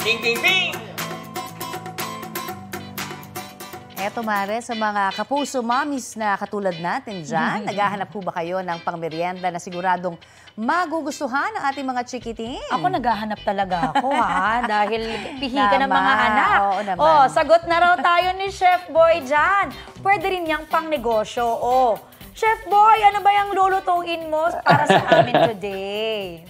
Ping, ping, ping! Eto, Mare, sa mga kapuso mommies na katulad natin dyan, naghahanap po ba kayo ng pangmeryenda na siguradong magugustuhan ng ating mga chikiting? Ako naghahanap talaga ako, ha? Dahil pihika ng mga Tama, anak. oo naman. Oh, sagot na raw tayo ni Chef Boy dyan. Pwede rin niyang pang negosyo. Oh, Chef Boy, ano ba yung lulutuin mo para sa amin today?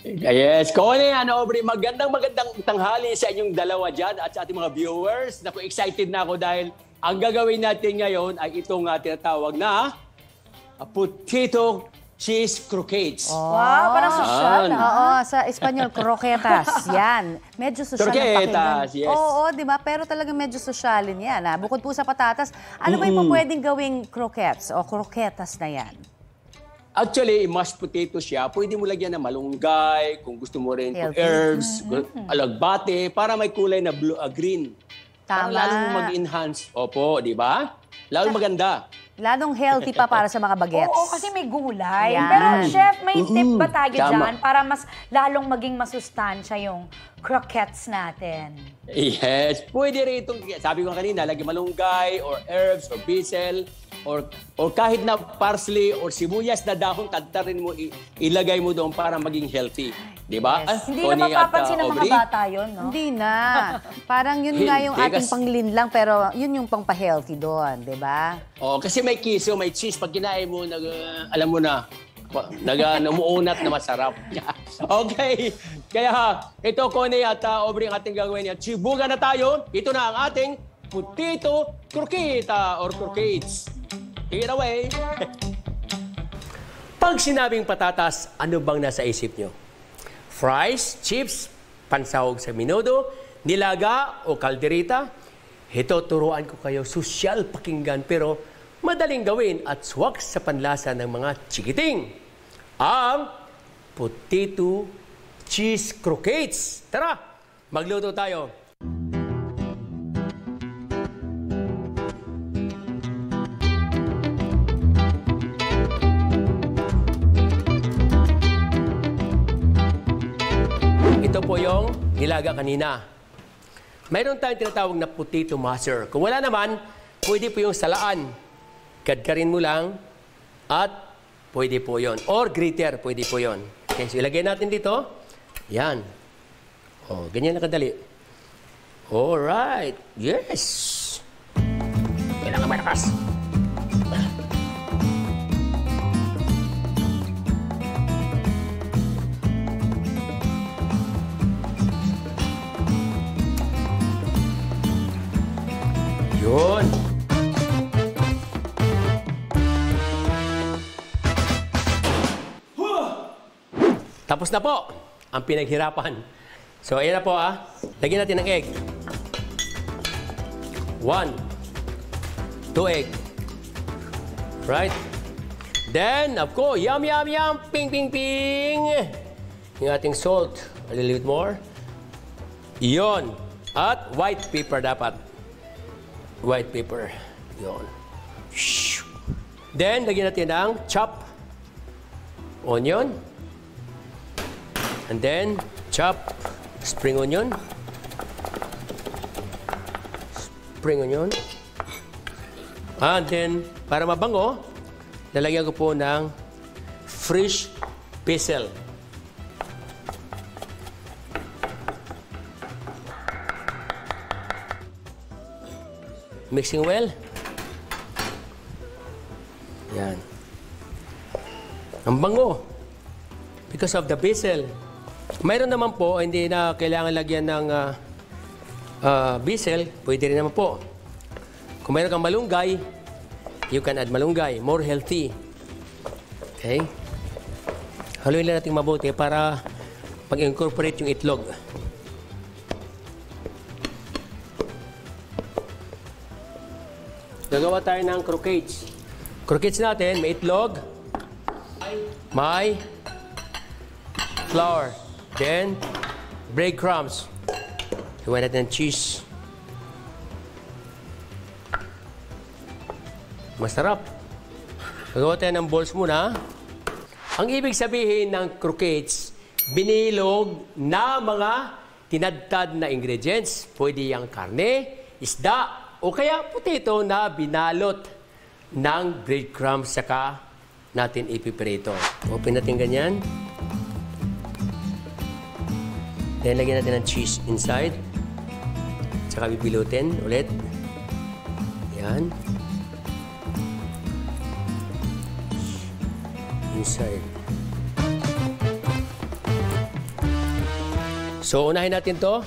Yes, Connie, Aubrey, magandang tanghali sa inyong dalawa dyan at sa ating mga viewers. Naku, excited na ako dahil ang gagawin natin ngayon ay itong tinatawag na potato cheese croquettes. Oh. Wow, parang social, ha? Oo, sa Espanyol, croquetas. Yan. Medyo social ang Croquetas, pakinggan. yes. Oo, di ba? Pero talagang medyo sosyalin yan. Ha? Bukod po sa patatas, ano ba yung pwedeng gawing croquettes o croquetas na yan? Actually, mashed potato siya. Pwede mo lagyan ng malunggay, kung gusto mo rin Healthy. herbs, alagbate, para may kulay na blue, green. Para Tama. lalong mag-enhance. Opo, di ba? Lalong maganda. Lalong healthy pa para sa mga bagets. Oo, kasi may gulay. Yan. Pero, Chef, may tip ba tayo Tama. dyan para mas lalong maging masustansya yung croquettes natin? Yes, pwede rin itong, sabi ko kanina, lagyan malunggay or herbs or basil or kahit na parsley or sibuyas na dahon, tadtarin mo, ilagay mo doon para maging healthy. Di ba? Yes. Hindi na mapapansin ng mga bata yun, no? Hindi na. Parang yun nga yung Hindi, ating kasi- panglinlang, pero yun yung pang-healthy doon, di ba? Oh, kasi may kiso, may cheese. Pag kinain mo, alam mo na, namuunat na masarap. Okay. Kaya ito, Connie at Aubrey, ang ating gagawin niya. Chibuga na tayo. Ito na ang ating potato croqueta or croquettes. Take it away. Pag sinabing patatas, ano bang nasa isip nyo? Fries, chips, pansahog sa menudo, nilaga o kalderita? Ito, turuan ko kayo, sosyal pakinggan pero madaling gawin at swak sa panlasa ng mga chikiting. Ang potato cheese croquettes. Tara, magluto tayo. Ito po yung nilaga kanina. Mayroon tayong tinatawag na potato masher. Kung wala naman, pwede po yung salaan. Kadkarin mo lang at pwede po yon. Or grater, pwede po yon. Okay, so ilagay natin dito. Yan. Oh, ganyan na kadali. Alright. Yes. Kailangan malakas. Yun. Tapos na po ang pinaghirapan. So, ayan na po Lagyan natin ng egg. 1, 2 egg. Right? Then, of course, yum, yum, yum, ping, ping, ping. Yung ating salt, a little bit more. Iyon. At white pepper dapat. White pepper. Yun. Then, lagyan natin ng chopped onion. And then, chop spring onion. Spring onion. And then, para mabango, lalagyan ko po ng fresh basil. Mixing well. Yan. Ang bango. Because of the basil. Mayroon naman po, hindi na kailangan lagyan ng basil, pwede rin naman po. Kung mayroon kang malunggay, you can add malunggay, more healthy. Okay? Haluin lang natin mabuti para mag-incorporate yung itlog. Gagawa tayo ng croquettes. Croquettes natin, may itlog, may flour, then breadcrumbs. Iwan natin ng cheese. Masarap. Gagawa tayo ng balls muna. Ang ibig sabihin ng croquettes, binilog na mga tinadtad na ingredients. Pwede yung karne, isda, o kaya potato na binalot ng breadcrumbs saka natin ipiprito. Open natin ganyan. Then lagyan natin ng cheese inside. Saka bipilutin ulit. Yan. Inside. So, unahin natin to.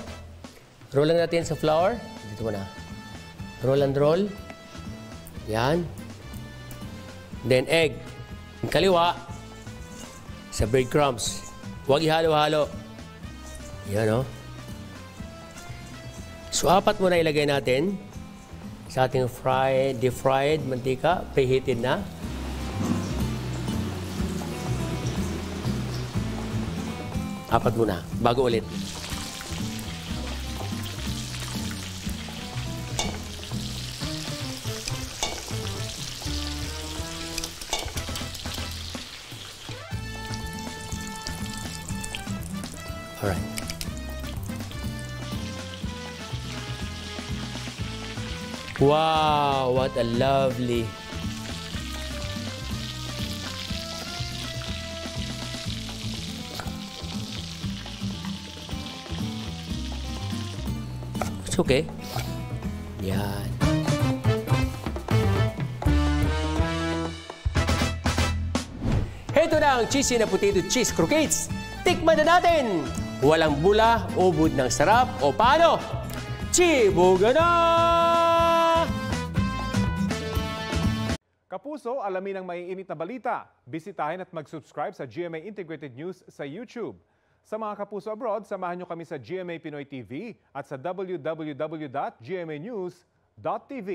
Roll lang natin sa flour. Dito muna. Roll and roll. Yan. Then, egg. Yung kaliwa sa breadcrumbs. Huwag ihalo-halo. Yan, o. So, 4 muna ilagay natin sa ating deep fried mantika. Preheated na. Apat muna, bago ulit. Alright. Wow, what a lovely. It's okay. Yan. Ito na ang cheesy na potato cheese croquettes. Tikman na natin! Walang bula, ubod ng sarap, o paano? Chibuga na! Kapuso, alamin ang maiinit na balita. Bisitahin at mag-subscribe sa GMA Integrated News sa YouTube. Sa mga kapuso abroad, samahan nyo kami sa GMA Pinoy TV at sa www.gmanews.tv.